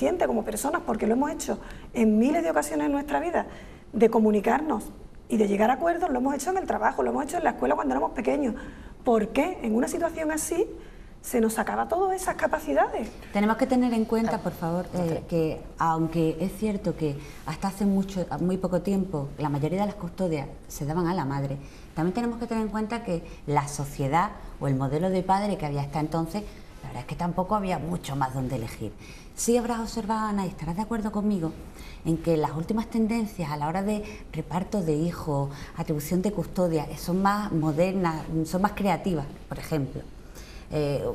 conscientes como personas, porque lo hemos hecho en miles de ocasiones en nuestra vida, de comunicarnos y de llegar a acuerdos, lo hemos hecho en el trabajo, lo hemos hecho en la escuela cuando éramos pequeños. ¿Por qué en una situación así se nos acaba todas esas capacidades? Tenemos que tener en cuenta, por favor, que aunque es cierto que hasta hace muy poco tiempo la mayoría de las custodias se daban a la madre, también tenemos que tener en cuenta que la sociedad o el modelo de padre que había hasta entonces, la verdad es que tampoco había mucho más donde elegir. Sí habrás observado, Ana, y estarás de acuerdo conmigo, en que las últimas tendencias a la hora de reparto de hijos, atribución de custodia, son más modernas, son más creativas, por ejemplo.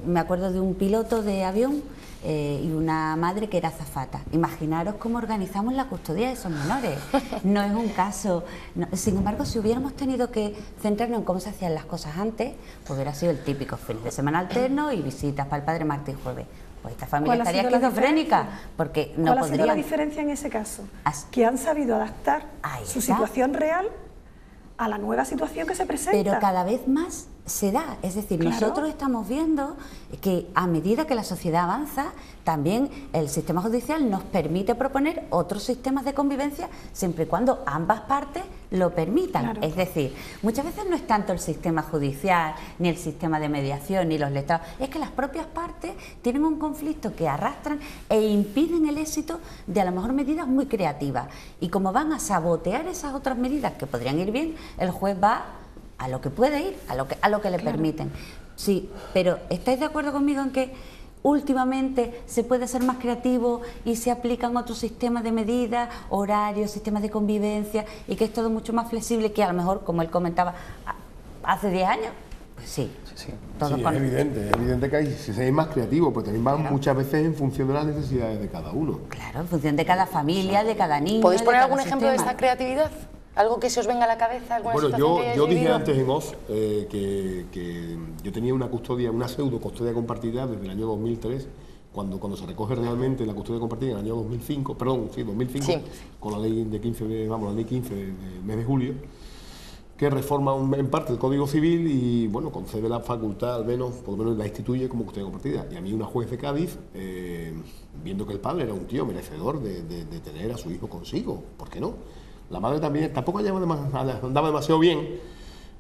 Me acuerdo de un piloto de avión y una madre que era azafata. Imaginaros cómo organizamos la custodia de esos menores. No es un caso... No. Sin embargo, si hubiéramos tenido que centrarnos en cómo se hacían las cosas antes, pues hubiera sido el típico fin de semana alterno y visitas para el padre martes y jueves. Pues esta familia estaría esquizofrénica, porque no podrían... ¿Cuál ha sido la diferencia en ese caso? Que han sabido adaptar su situación real a la nueva situación que se presenta. Pero cada vez más se da, es decir, nosotros estamos viendo que a medida que la sociedad avanza, también el sistema judicial nos permite proponer otros sistemas de convivencia siempre y cuando ambas partes lo permitan. Es decir, muchas veces no es tanto el sistema judicial, ni el sistema de mediación, ni los letrados, es que las propias partes tienen un conflicto que arrastran e impiden el éxito de a lo mejor medidas muy creativas. Y como van a sabotear esas otras medidas que podrían ir bien, el juez va a lo que puede ir, a lo que le permiten. Sí, pero ¿estáis de acuerdo conmigo en que últimamente se puede ser más creativo y se aplican otros sistemas de medidas, horarios, sistemas de convivencia, y que es todo mucho más flexible que a lo mejor, como él comentaba, hace 10 años? Pues sí. Sí, es evidente que es más creativo, pero también va muchas veces en función de las necesidades de cada uno. Claro, en función de cada familia, de cada niño. ¿Podéis poner algún ejemplo de esta creatividad? ¿Algo que se os venga a la cabeza? Bueno, yo dije antes en OS que yo tenía una custodia, una pseudo custodia compartida desde el año 2003, cuando se recoge realmente la custodia compartida en el año 2005, perdón, sí, 2005, sí, con la ley de 15 del mes de julio, que reforma en parte el Código Civil y, bueno, concede la facultad, al menos, por lo menos la instituye como custodia compartida. Y a mí una juez de Cádiz, viendo que el padre era un tío merecedor de tener a su hijo consigo, ¿por qué no? La madre también tampoco andaba demasiado bien,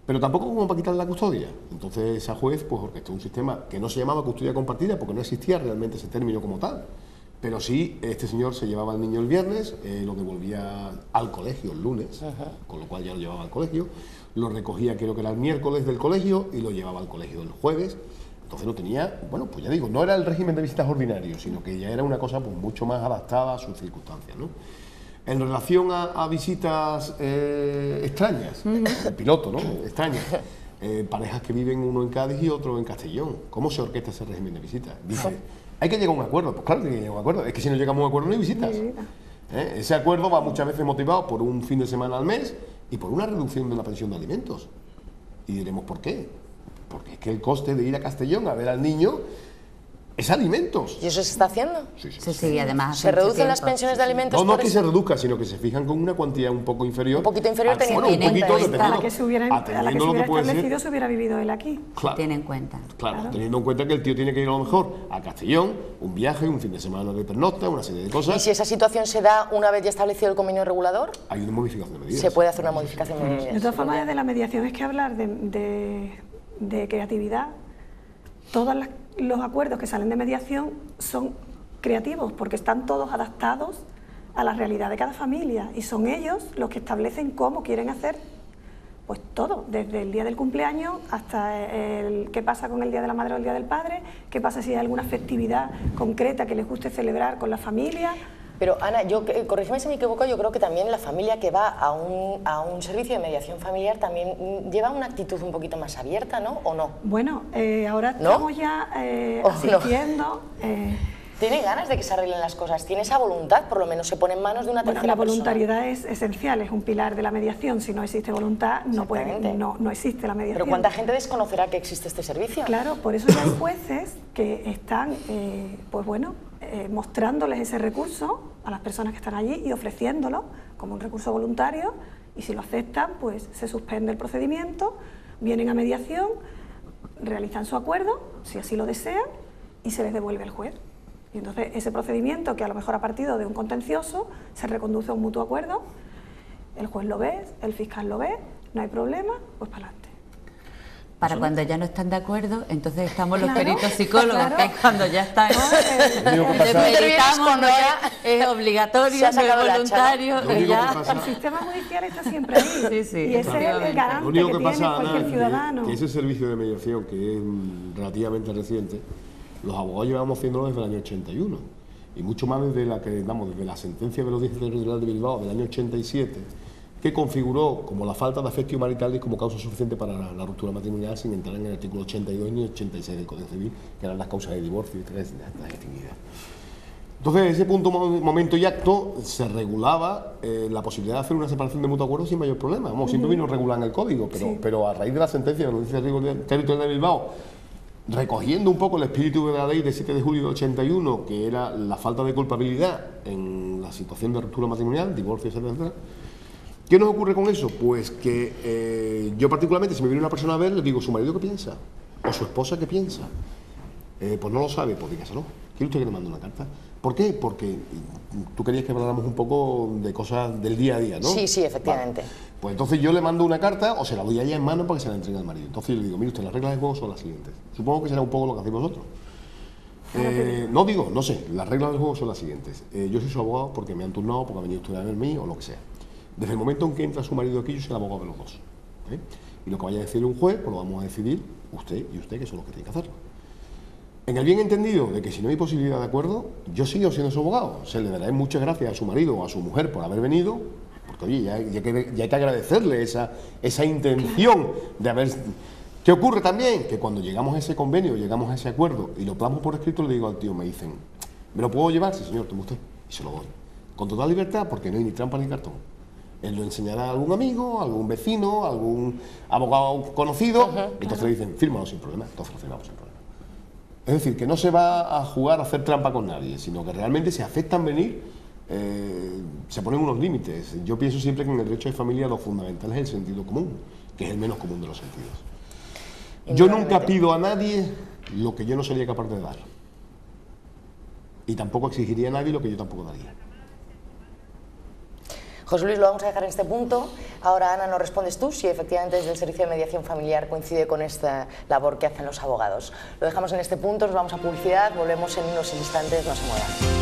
pero tampoco como para quitarle la custodia. Entonces esa juez pues orquestó un sistema que no se llamaba custodia compartida porque no existía realmente ese término como tal. Pero sí, este señor se llevaba al niño el viernes, lo devolvía al colegio el lunes, con lo cual ya lo llevaba al colegio, lo recogía creo que era el miércoles del colegio y lo llevaba al colegio el jueves. Entonces no tenía, bueno, pues ya digo, no era el régimen de visitas ordinario, sino que ya era una cosa pues mucho más adaptada a sus circunstancias, ¿no? En relación a visitas extrañas, el piloto, ¿no? Extrañas, parejas que viven uno en Cádiz y otro en Castellón, ¿cómo se orquesta ese régimen de visitas? Dice, hay que llegar a un acuerdo, pues claro que hay que llegar a un acuerdo, es que si no llegamos a un acuerdo no hay visitas. Ese acuerdo va muchas veces motivado por un fin de semana al mes y por una reducción de la pensión de alimentos. Y diremos, ¿por qué? Porque es que el coste de ir a Castellón a ver al niño es alimentos. ¿Y eso se está haciendo? Sí, además. ¿Se reducen las pensiones de alimentos? No que se reduzca, sino que se fijan con una cuantía un poco inferior. Un poquito inferior teniendo en cuenta. A la que se hubiera establecido se hubiera vivido él aquí. Claro, tiene en cuenta. Claro, teniendo en cuenta que el tío tiene que ir a lo mejor a Castellón, un viaje, un fin de semana de pernocta, una serie de cosas. ¿Y si esa situación se da una vez ya establecido el convenio regulador? Hay una modificación de medidas. Se puede hacer una modificación de medidas. De todas formas, de la mediación es que hablar de creatividad, los acuerdos que salen de mediación son creativos porque están todos adaptados a la realidad de cada familia y son ellos los que establecen cómo quieren hacer pues todo, desde el día del cumpleaños hasta el qué pasa con el día de la madre o el día del padre, qué pasa si hay alguna festividad concreta que les guste celebrar con la familia. Pero Ana, corrígeme si me equivoco, yo creo que también la familia que va a un servicio de mediación familiar también lleva una actitud un poquito más abierta, ¿no? ¿O no? Bueno, ahora estamos ya asistiendo... ¿Tiene ganas de que se arreglen las cosas? ¿Tiene esa voluntad? Por lo menos se pone en manos de una tercera persona. La voluntariedad es esencial, es un pilar de la mediación. Si no existe voluntad, no existe la mediación. ¿Pero cuánta gente desconocerá que existe este servicio? Claro, por eso ya hay jueces que están, pues bueno, mostrándoles ese recurso a las personas que están allí y ofreciéndolo como un recurso voluntario, y si lo aceptan, pues se suspende el procedimiento, vienen a mediación, realizan su acuerdo, si así lo desean, y se les devuelve al juez. Y entonces ese procedimiento, que a lo mejor ha partido de un contencioso, se reconduce a un mutuo acuerdo, el juez lo ve, el fiscal lo ve, no hay problema, pues para adelante. Para cuando ya no están de acuerdo, entonces estamos los Claro, peritos psicólogos, claro. que es cuando ya están. Intervienes cuando ya es obligatorio, se ha no sacado es el hacha, ¿no? voluntario. Lo único ya. que pasa- El sistema judicial está siempre ahí. Sí, sí, y ese es efectivamente. el garante Lo único que que tiene pasa, cualquier Ana, ciudadano. que ese servicio de mediación, que es relativamente reciente, los abogados llevamos haciéndolo desde el año 81, y mucho más desde la sentencia de los Audiencia Territorial de Bilbao del año 87, que configuró como la falta de afecto marital como causa suficiente para la ruptura matrimonial, sin entrar en el artículo 82 ni 86 del Código Civil, que eran las causas de divorcio y tres extinguidas. Entonces, en ese momento y acto se regulaba la posibilidad de hacer una separación de mutuo acuerdo sin mayor problema. Siempre vino regular en el Código, pero a raíz de la sentencia de la Audiencia Territorial de Bilbao, recogiendo un poco el espíritu de la ley de 7 de julio de 81, que era la falta de culpabilidad en la situación de ruptura matrimonial, divorcio, etcétera, etcétera. ¿Qué nos ocurre con eso? Pues que yo particularmente, si me viene una persona a ver, le digo, ¿su marido qué piensa? ¿O su esposa qué piensa? Pues no lo sabe, pues dígaselo. ¿Quiere usted que le mande una carta? ¿Por qué? Porque tú querías que habláramos un poco de cosas del día a día, ¿no? Sí, sí, efectivamente. Vale. Pues entonces yo le mando una carta o se la doy a ella en mano para que se la entregue al marido. Entonces yo le digo, mire usted, las reglas del juego son las siguientes. Supongo que será un poco lo que hacéis vosotros. No sé, las reglas del juego son las siguientes. Yo soy su abogado porque me han turnado, porque ha venido usted a ver mí o lo que sea. Desde el momento en que entra su marido aquí, yo soy el abogado de los dos. Y lo que vaya a decir un juez, pues lo vamos a decidir usted y usted, que son los que tienen que hacerlo. En el bien entendido de que si no hay posibilidad de acuerdo, yo sigo siendo su abogado. Se le dará muchas gracias a su marido o a su mujer por haber venido, porque oye, ya hay que agradecerle esa intención de haber... ¿Qué ocurre también? Que cuando llegamos a ese convenio, llegamos a ese acuerdo y lo plasmo por escrito, le digo al tío, me dicen, ¿me lo puedo llevar? Sí, señor, tome usted. Y se lo doy. Con total libertad, porque no hay ni trampa ni cartón. Él lo enseñará a algún amigo, a algún vecino, a algún abogado conocido, entonces le dicen, fírmalo sin problema, entonces lo firmamos sin problema. Es decir, que no se va a jugar a hacer trampa con nadie, sino que realmente se aceptan venir, se ponen unos límites. Yo pienso siempre que en el derecho de familia lo fundamental es el sentido común, que es el menos común de los sentidos. Yo nunca pido a nadie lo que yo no sería capaz de dar. Y tampoco exigiría a nadie lo que yo tampoco daría. José Luis, lo vamos a dejar en este punto. Ahora, Ana, nos respondes tú si efectivamente desde el Servicio de Mediación Familiar coincide con esta labor que hacen los abogados. Lo dejamos en este punto, nos vamos a publicidad, volvemos en unos instantes, no se muevan.